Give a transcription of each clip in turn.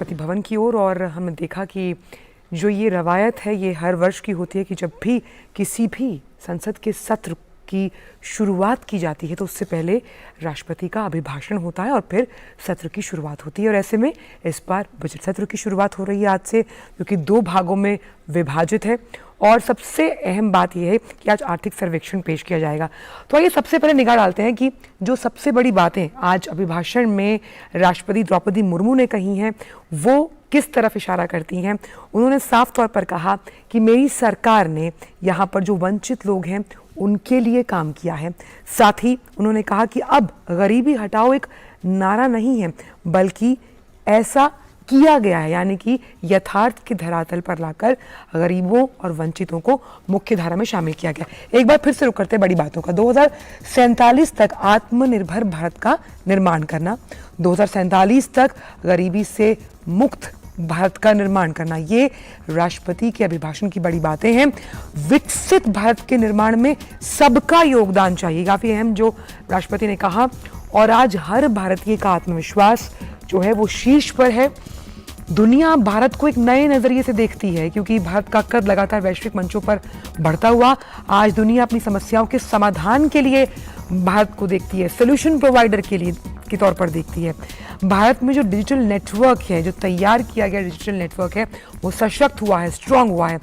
राष्ट्रपति भवन की ओर और हमने देखा कि जो ये रवायत है ये हर वर्ष की होती है कि जब भी किसी भी संसद के सत्र की शुरुआत की जाती है तो उससे पहले राष्ट्रपति का अभिभाषण होता है और फिर सत्र की शुरुआत होती है। और ऐसे में इस बार बजट सत्र की शुरुआत हो रही है आज से, जो कि 2 भागों में विभाजित है। और सबसे अहम बात यह है कि आज आर्थिक सर्वेक्षण पेश किया जाएगा। तो आइए सबसे पहले निगाह डालते हैं कि जो सबसे बड़ी बातें आज अभिभाषण में राष्ट्रपति द्रौपदी मुर्मू ने कही हैं वो किस तरफ इशारा करती हैं। उन्होंने साफ तौर पर कहा कि मेरी सरकार ने यहाँ पर जो वंचित लोग हैं उनके लिए काम किया है। साथ ही उन्होंने कहा कि अब गरीबी हटाओ एक नारा नहीं है बल्कि ऐसा किया गया है, यानी कि यथार्थ के धरातल पर लाकर गरीबों और वंचितों को मुख्य धारा में शामिल किया गया। एक बार फिर से रुक करते बड़ी बातों का। 2047 तक आत्मनिर्भर भारत का निर्माण करना, 2047 तक गरीबी से मुक्त भारत का निर्माण करना, ये राष्ट्रपति के अभिभाषण की बड़ी बातें हैं। विकसित भारत के निर्माण में सबका योगदान चाहिए, काफी अहम जो राष्ट्रपति ने कहा। और आज हर भारतीय का आत्मविश्वास जो है वो शीर्ष पर है। दुनिया भारत को एक नए नजरिए से देखती है क्योंकि भारत का कद लगातार वैश्विक मंचों पर बढ़ता हुआ आज दुनिया अपनी समस्याओं के समाधान के लिए भारत को देखती है, सोल्यूशन प्रोवाइडर के तौर पर देखती है। भारत में जो डिजिटल नेटवर्क है, जो तैयार किया गया डिजिटल नेटवर्क है, वो सशक्त हुआ है, स्ट्रांग हुआ है।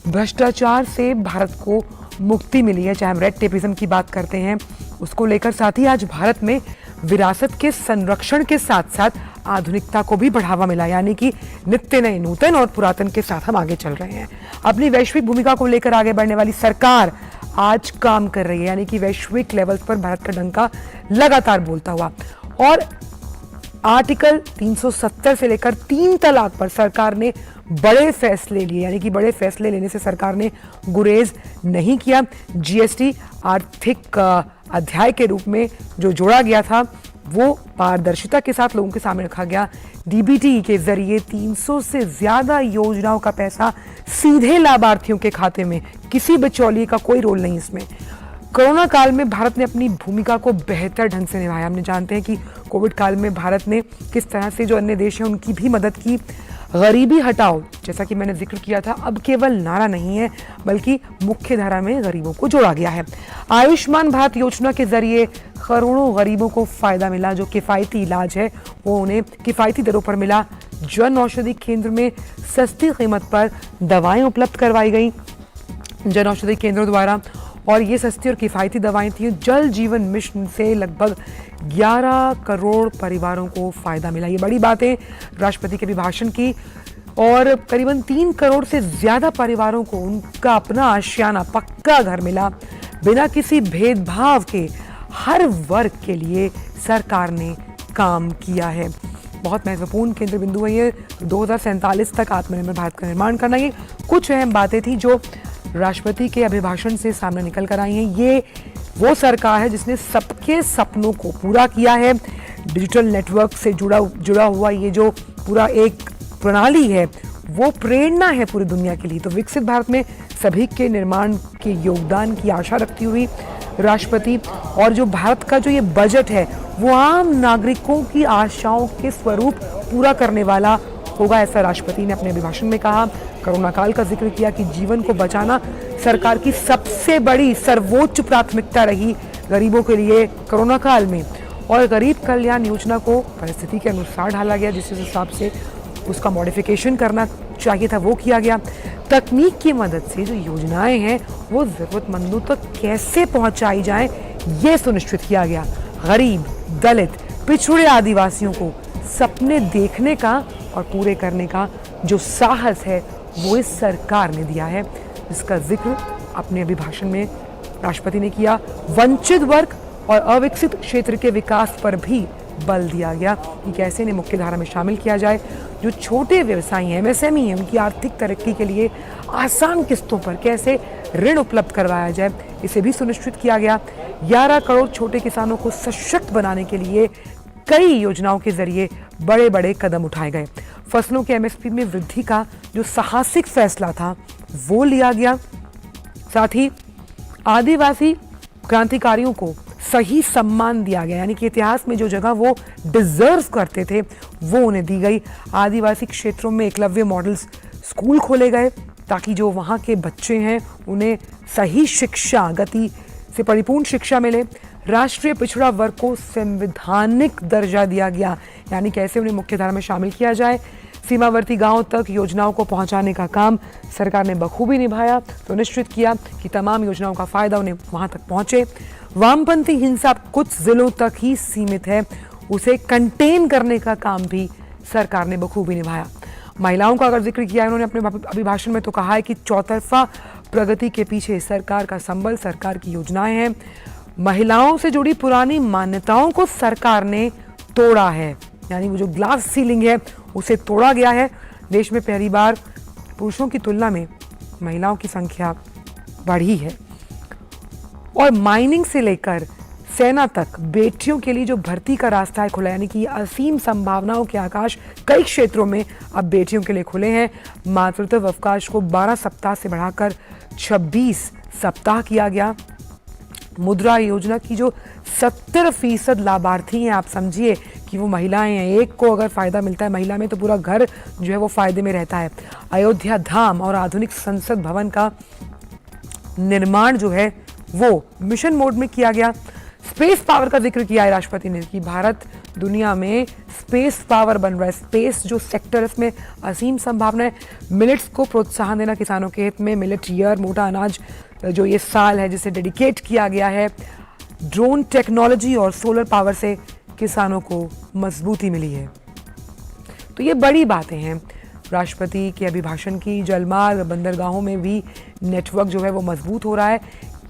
भ्रष्टाचार से भारत को मुक्ति मिली है, चाहे हम रेड टेपिज्म की बात करते हैं उसको लेकर। साथ ही आज भारत में विरासत के संरक्षण के साथ साथ आधुनिकता को भी बढ़ावा मिला, यानी कि नित्य नए नूतन और पुरातन के साथ हम आगे चल रहे हैं। अपनी वैश्विक भूमिका को लेकर आगे बढ़ने वाली सरकार आज काम कर रही है, यानी कि वैश्विक लेवल पर भारत का डंका लगातार बोलता हुआ। और आर्टिकल 370 से लेकर 3 तलाक पर सरकार ने बड़े फैसले लिए, यानी कि बड़े फैसले लेने से सरकार ने गुरेज नहीं किया। जीएसटी आर्थिक अध्याय के रूप में जो जोड़ा गया था वो पारदर्शिता के साथ लोगों के सामने रखा गया। डीबीटी के जरिए 300 से ज्यादा योजनाओं का पैसा सीधे लाभार्थियों के खाते में, किसी बिचौलिए का कोई रोल नहीं इसमें। कोरोना काल में भारत ने अपनी भूमिका को बेहतर ढंग से निभाया। हमने जानते हैं कि कोविड काल में भारत ने किस तरह से जो अन्य देश हैं उनकी भी मदद की। गरीबी हटाओ, जैसा कि मैंने जिक्र किया था, अब केवल नारा नहीं है बल्कि मुख्य धारा में गरीबों को जोड़ा गया है। आयुष्मान भारत योजना के जरिए करोड़ों गरीबों को फायदा मिला। जो किफायती इलाज है वो उन्हें किफायती दरों पर मिला। जन औषधि केंद्र में सस्ती कीमत पर दवाएं उपलब्ध करवाई गई जन औषधि केंद्रों द्वारा, और ये सस्ती और किफ़ायती दवाएं थी। जल जीवन मिशन से लगभग 11 करोड़ परिवारों को फ़ायदा मिला। ये बड़ी बातें राष्ट्रपति के अभिभाषण की। और करीबन 3 करोड़ से ज़्यादा परिवारों को उनका अपना आशियाना पक्का घर मिला। बिना किसी भेदभाव के हर वर्ग के लिए सरकार ने काम किया है। बहुत महत्वपूर्ण केंद्र बिंदु है ये। 2047 तक आत्मनिर्भर भारत का निर्माण करना, ये कुछ अहम बातें थी जो राष्ट्रपति के अभिभाषण से सामने निकल कर आई हैं। ये वो सरकार है जिसने सबके सपनों को पूरा किया है। डिजिटल नेटवर्क से जुड़ा हुआ ये जो पूरा एक प्रणाली है वो प्रेरणा है पूरी दुनिया के लिए। तो विकसित भारत में सभी के निर्माण के योगदान की आशा रखती हुई राष्ट्रपति, और जो भारत का जो ये बजट है वो आम नागरिकों की आशाओं के स्वरूप पूरा करने वाला होगा, ऐसा राष्ट्रपति ने अपने अभिभाषण में कहा। कोरोना काल का जिक्र किया कि जीवन को बचाना सरकार की सबसे बड़ी सर्वोच्च प्राथमिकता रही गरीबों के लिए कोरोना काल में। और गरीब कल्याण योजना को परिस्थिति के अनुसार ढाला गया, जिस हिसाब से उसका मॉडिफिकेशन करना चाहिए था वो किया गया। तकनीक की मदद से जो योजनाएं हैं वो ज़रूरतमंदों तक कैसे पहुंचाई जाएं ये सुनिश्चित किया गया। गरीब, दलित, पिछड़े आदिवासियों को सपने देखने का और पूरे करने का जो साहस है वो इस सरकार ने दिया है, जिसका जिक्र अपने अभिभाषण में राष्ट्रपति ने किया। वंचित वर्ग और अविकसित क्षेत्र के विकास पर भी बल दिया गया कि कैसे इन्हें मुख्य धारा में शामिल किया जाए। जो छोटे व्यवसायी हैं, एमएसएमई हैं, उनकी आर्थिक तरक्की के लिए आसान किस्तों पर कैसे ऋण उपलब्ध करवाया जाए, इसे भी सुनिश्चित किया गया। 11 करोड़ छोटे किसानों को सशक्त बनाने के लिए कई योजनाओं के जरिए बड़े बड़े कदम उठाए गए। फसलों के एमएसपी में वृद्धि का जो साहसिक फैसला था वो लिया गया। साथ ही आदिवासी क्रांतिकारियों को सही सम्मान दिया गया, यानी कि इतिहास में जो जगह वो डिजर्व करते थे वो उन्हें दी गई। आदिवासी क्षेत्रों में एकलव्य मॉडल्स स्कूल खोले गए ताकि जो वहाँ के बच्चे हैं उन्हें सही शिक्षा, गति से परिपूर्ण शिक्षा मिले। राष्ट्रीय पिछड़ा वर्ग को संवैधानिक दर्जा दिया गया, यानी कैसे उन्हें मुख्यधारा में शामिल किया जाए। सीमावर्ती गांवों तक योजनाओं को पहुंचाने का काम सरकार ने बखूबी निभाया, तो निश्चित किया कि तमाम योजनाओं का फायदा उन्हें वहां तक पहुंचे। वामपंथी हिंसा कुछ जिलों तक ही सीमित है, उसे कंटेन करने का काम भी सरकार ने बखूबी निभाया। महिलाओं का अगर जिक्र किया उन्होंने अपने अभिभाषण में, तो कहा है कि चौतरफा प्रगति के पीछे सरकार का संबल, सरकार की योजनाएं हैं। महिलाओं से जुड़ी पुरानी मान्यताओं को सरकार ने तोड़ा है, यानी वो जो ग्लास सीलिंग है उसे तोड़ा गया है। देश में पहली बार पुरुषों की तुलना में महिलाओं की संख्या बढ़ी है। और माइनिंग से लेकर सेना तक बेटियों के लिए जो भर्ती का रास्ता है खुला, यानी कि असीम संभावनाओं के आकाश कई क्षेत्रों में अब बेटियों के लिए खुले हैं। मातृत्व अवकाश को 12 सप्ताह से बढ़ाकर 26 सप्ताह किया गया। मुद्रा योजना की जो 70% लाभार्थी हैं, आप समझिए कि वो महिलाएं हैं। एक को अगर फायदा मिलता है महिला में, तो पूरा घर जो है वो फायदे में रहता है। अयोध्या धाम और आधुनिक संसद भवन का निर्माण जो है वो मिशन मोड में किया गया। स्पेस पावर का जिक्र किया है राष्ट्रपति ने कि भारत दुनिया में स्पेस पावर बन रहा है। स्पेस जो सेक्टर, इसमें असीम संभावना है। मिलेट्स को प्रोत्साहन देना किसानों के हित में। मिलेट ईयर, मोटा अनाज जो ये साल है जिसे डेडिकेट किया गया है। ड्रोन टेक्नोलॉजी और सोलर पावर से किसानों को मजबूती मिली है। तो ये बड़ी बातें हैं राष्ट्रपति के अभिभाषण की। जलमार्ग, बंदरगाहों में भी नेटवर्क जो है वो मजबूत हो रहा है।